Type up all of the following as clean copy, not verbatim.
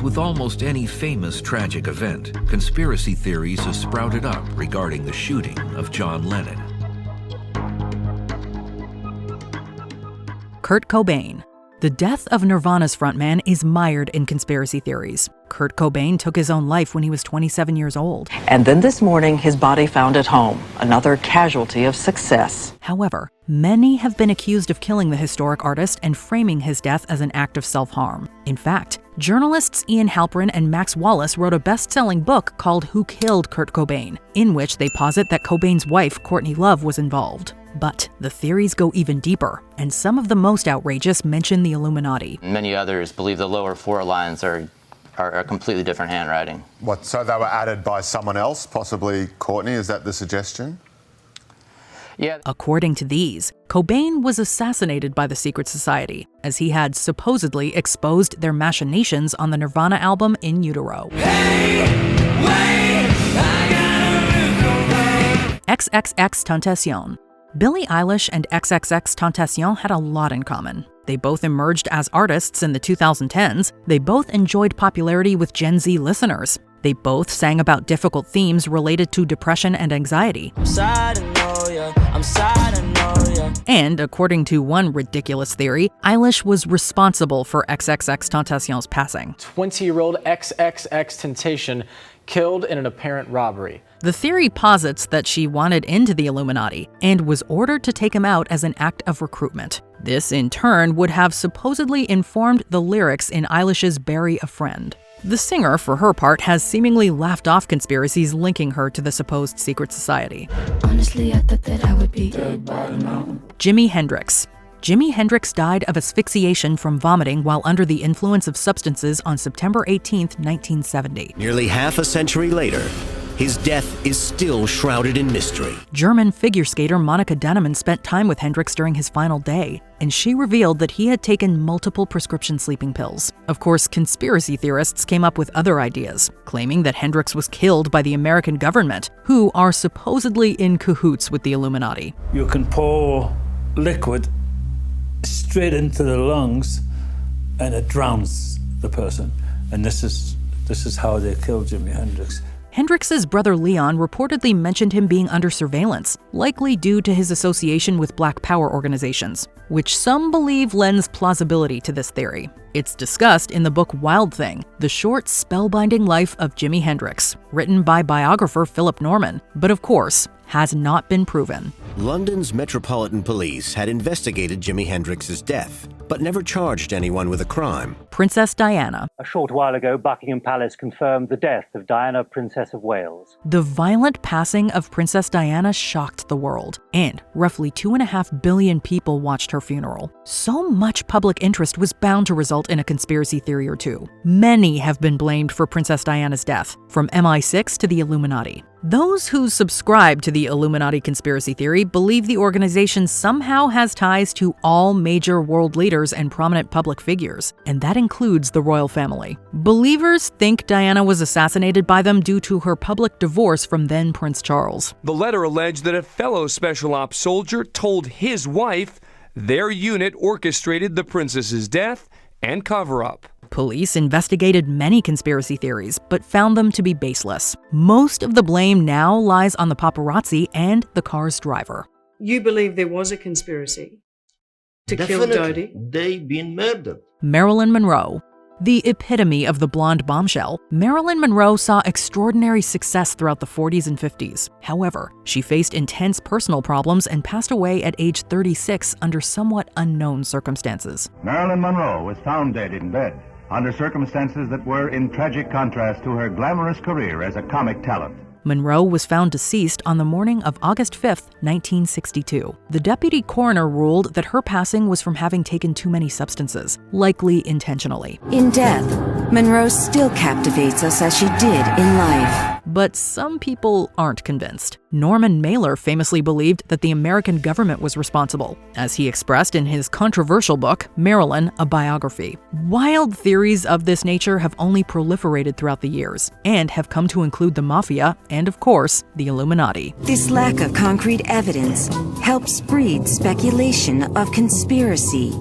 As with almost any famous tragic event, conspiracy theories have sprouted up regarding the shooting of John Lennon. Kurt Cobain. The death of Nirvana's frontman is mired in conspiracy theories. Kurt Cobain took his own life when he was 27 years old. And then this morning, his body found at home, another casualty of success. However, many have been accused of killing the historic artist and framing his death as an act of self-harm. In fact, journalists Ian Halperin and Max Wallace wrote a best-selling book called Who Killed Kurt Cobain, in which they posit that Cobain's wife, Courtney Love, was involved. But the theories go even deeper, and some of the most outrageous mention the Illuminati. Many others believe the lower four lines are a completely different handwriting. What, so they were added by someone else, possibly Courtney? Is that the suggestion? Yeah. According to these, Cobain was assassinated by the secret society, as he had supposedly exposed their machinations on the Nirvana album In Utero. Hey, wait, I gotta XXXTentacion. Billie Eilish and XXXTentacion had a lot in common. They both emerged as artists in the 2010s. They both enjoyed popularity with Gen Z listeners. They both sang about difficult themes related to depression and anxiety. I'm sad, I know ya. I'm sad, I know ya. And according to one ridiculous theory, Eilish was responsible for XXXTentacion's passing. 20-year-old XXXTentacion killed in an apparent robbery. The theory posits that she wanted into the Illuminati and was ordered to take him out as an act of recruitment. This, in turn, would have supposedly informed the lyrics in Eilish's Bury a Friend. The singer, for her part, has seemingly laughed off conspiracies linking her to the supposed secret society. Honestly, I thought that I would be dead by now. Jimi Hendrix. Jimi Hendrix died of asphyxiation from vomiting while under the influence of substances on September 18, 1970. Nearly half a century later, his death is still shrouded in mystery. German figure skater Monika Dennemann spent time with Hendrix during his final day, and she revealed that he had taken multiple prescription sleeping pills. Of course, conspiracy theorists came up with other ideas, claiming that Hendrix was killed by the American government, who are supposedly in cahoots with the Illuminati. You can pour liquid straight into the lungs and it drowns the person. And this is how they killed Jimi Hendrix. Hendrix's brother Leon reportedly mentioned him being under surveillance, likely due to his association with Black Power organizations, which some believe lends plausibility to this theory. It's discussed in the book Wild Thing, the short, spellbinding life of Jimi Hendrix, written by biographer Philip Norman, but of course, has not been proven. London's Metropolitan Police had investigated Jimi Hendrix's death, but never charged anyone with a crime. Princess Diana. A short while ago, Buckingham Palace confirmed the death of Diana, Princess of Wales. The violent passing of Princess Diana shocked the world, and roughly 2.5 billion people watched her funeral. So much public interest was bound to result in a conspiracy theory or two. Many have been blamed for Princess Diana's death, from MI6 to the Illuminati. Those who subscribe to the Illuminati conspiracy theory believe the organization somehow has ties to all major world leaders and prominent public figures, and that includes the royal family. Believers think Diana was assassinated by them due to her public divorce from then Prince Charles. The letter alleged that a fellow special ops soldier told his wife their unit orchestrated the princess's death and cover-up. Police investigated many conspiracy theories, but found them to be baseless. Most of the blame now lies on the paparazzi and the car's driver. You believe there was a conspiracy to kill Dodie? They've been murdered. Marilyn Monroe. The epitome of the blonde bombshell, Marilyn Monroe saw extraordinary success throughout the 40s and 50s. However, she faced intense personal problems and passed away at age 36 under somewhat unknown circumstances. Marilyn Monroe was found dead in bed, under circumstances that were in tragic contrast to her glamorous career as a comic talent. Monroe was found deceased on the morning of August 5, 1962. The deputy coroner ruled that her passing was from having taken too many substances, likely intentionally. In death, Monroe still captivates us as she did in life. But some people aren't convinced. Norman Mailer famously believed that the American government was responsible, as he expressed in his controversial book, Marilyn, a Biography. Wild theories of this nature have only proliferated throughout the years, and have come to include the mafia and, of course, the Illuminati. This lack of concrete evidence helps breed speculation of conspiracy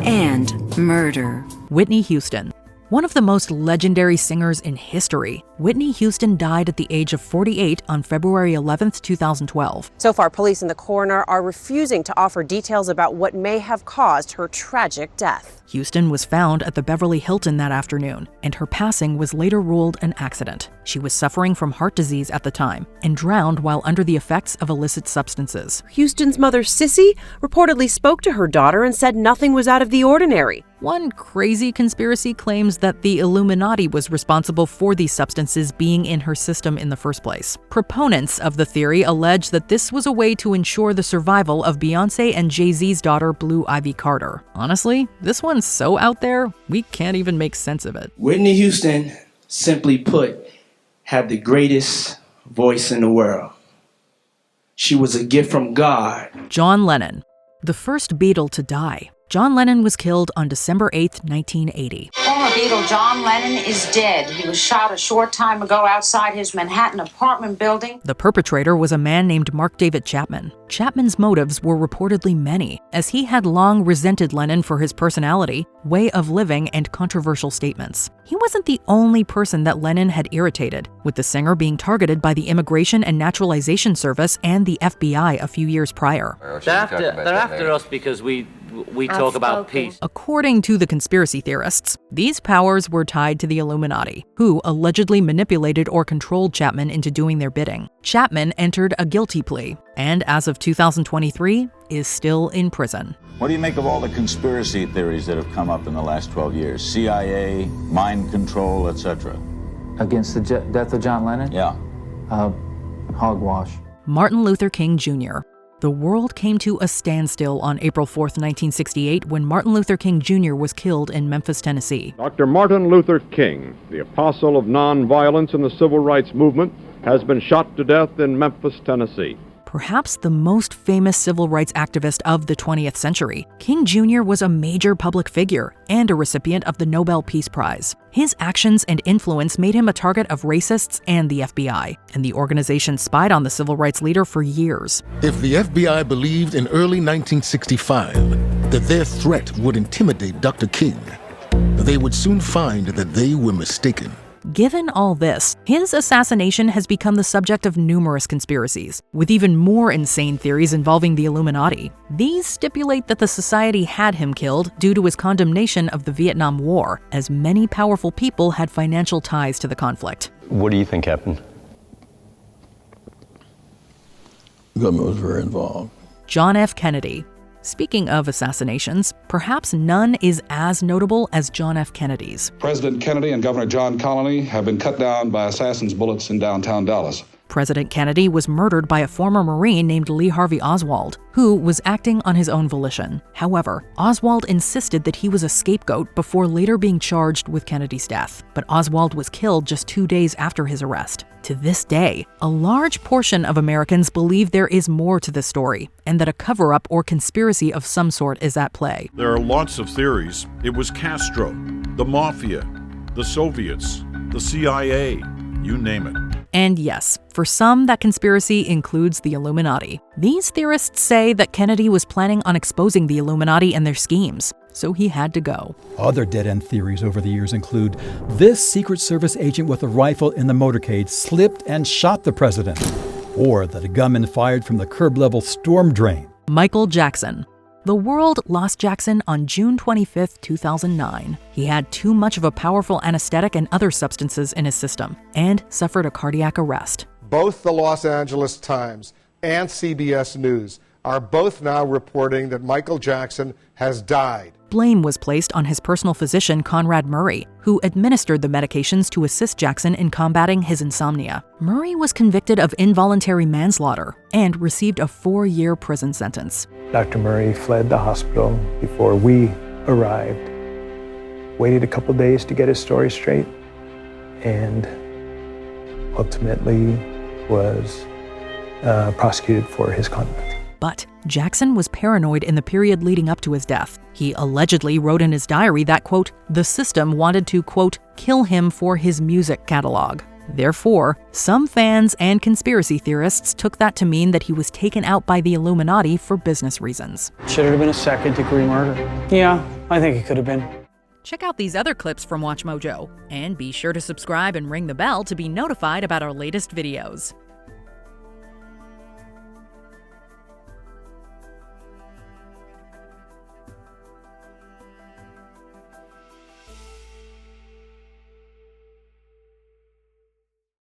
and murder. Whitney Houston. One of the most legendary singers in history, Whitney Houston died at the age of 48 on February 11, 2012. So far, police and the coroner are refusing to offer details about what may have caused her tragic death. Houston was found at the Beverly Hilton that afternoon, and her passing was later ruled an accident. She was suffering from heart disease at the time and drowned while under the effects of illicit substances. Houston's mother, Sissy, reportedly spoke to her daughter and said nothing was out of the ordinary. One crazy conspiracy claims that the Illuminati was responsible for these substances being in her system in the first place. Proponents of the theory allege that this was a way to ensure the survival of Beyoncé and Jay-Z's daughter, Blue Ivy Carter. Honestly, this one's so out there, we can't even make sense of it. Whitney Houston, simply put, had the greatest voice in the world. She was a gift from God. John Lennon, the first Beatle to die. John Lennon was killed on December 8, 1980. Former Beatle John Lennon is dead. He was shot a short time ago outside his Manhattan apartment building. The perpetrator was a man named Mark David Chapman. Chapman's motives were reportedly many, as he had long resented Lennon for his personality, way of living, and controversial statements. He wasn't the only person that Lennon had irritated, with the singer being targeted by the Immigration and Naturalization Service and the FBI a few years prior. They're after us because we talk about peace. According to the conspiracy theorists, these powers were tied to the Illuminati, who allegedly manipulated or controlled Chapman into doing their bidding. Chapman entered a guilty plea, and as of 2023, is still in prison. What do you make of all the conspiracy theories that have come up in the last 12 years? CIA, mind control, etc. Against the death of John Lennon? Yeah. Hogwash. Martin Luther King Jr. The world came to a standstill on April 4, 1968, when Martin Luther King Jr. was killed in Memphis, Tennessee. Dr. Martin Luther King, the apostle of nonviolence in the civil rights movement, has been shot to death in Memphis, Tennessee. Perhaps the most famous civil rights activist of the 20th century, King Jr. was a major public figure and a recipient of the Nobel Peace Prize. His actions and influence made him a target of racists and the FBI, and the organization spied on the civil rights leader for years. If the FBI believed in early 1965 that their threat would intimidate Dr. King, they would soon find that they were mistaken. Given all this, his assassination has become the subject of numerous conspiracies, with even more insane theories involving the Illuminati. These stipulate that the society had him killed due to his condemnation of the Vietnam War, as many powerful people had financial ties to the conflict. What do you think happened? The government was very involved. John F. Kennedy. Speaking of assassinations, perhaps none is as notable as John F. Kennedy's. President Kennedy and Governor John Connally have been cut down by assassins' bullets in downtown Dallas. President Kennedy was murdered by a former Marine named Lee Harvey Oswald, who was acting on his own volition. However, Oswald insisted that he was a scapegoat before later being charged with Kennedy's death. But Oswald was killed just 2 days after his arrest. To this day, a large portion of Americans believe there is more to this story, and that a cover-up or conspiracy of some sort is at play. There are lots of theories. It was Castro, the Mafia, the Soviets, the CIA, you name it. And yes, for some, that conspiracy includes the Illuminati. These theorists say that Kennedy was planning on exposing the Illuminati and their schemes, so he had to go. Other dead-end theories over the years include this Secret Service agent with a rifle in the motorcade slipped and shot the president, or that a gunman fired from the curb-level storm drain. Michael Jackson. The world lost Jackson on June 25, 2009. He had too much of a powerful anesthetic and other substances in his system, and suffered a cardiac arrest. Both the Los Angeles Times and CBS News are both now reporting that Michael Jackson has died. Blame was placed on his personal physician, Conrad Murray, who administered the medications to assist Jackson in combating his insomnia. Murray was convicted of involuntary manslaughter and received a 4-year prison sentence. Dr. Murray fled the hospital before we arrived, waited a couple days to get his story straight, and ultimately was prosecuted for his conduct. But Jackson was paranoid in the period leading up to his death. He allegedly wrote in his diary that, quote, the system wanted to, quote, kill him for his music catalog. Therefore, some fans and conspiracy theorists took that to mean that he was taken out by the Illuminati for business reasons. Should it have been a second-degree murder? Yeah, I think it could have been. Check out these other clips from WatchMojo, and be sure to subscribe and ring the bell to be notified about our latest videos.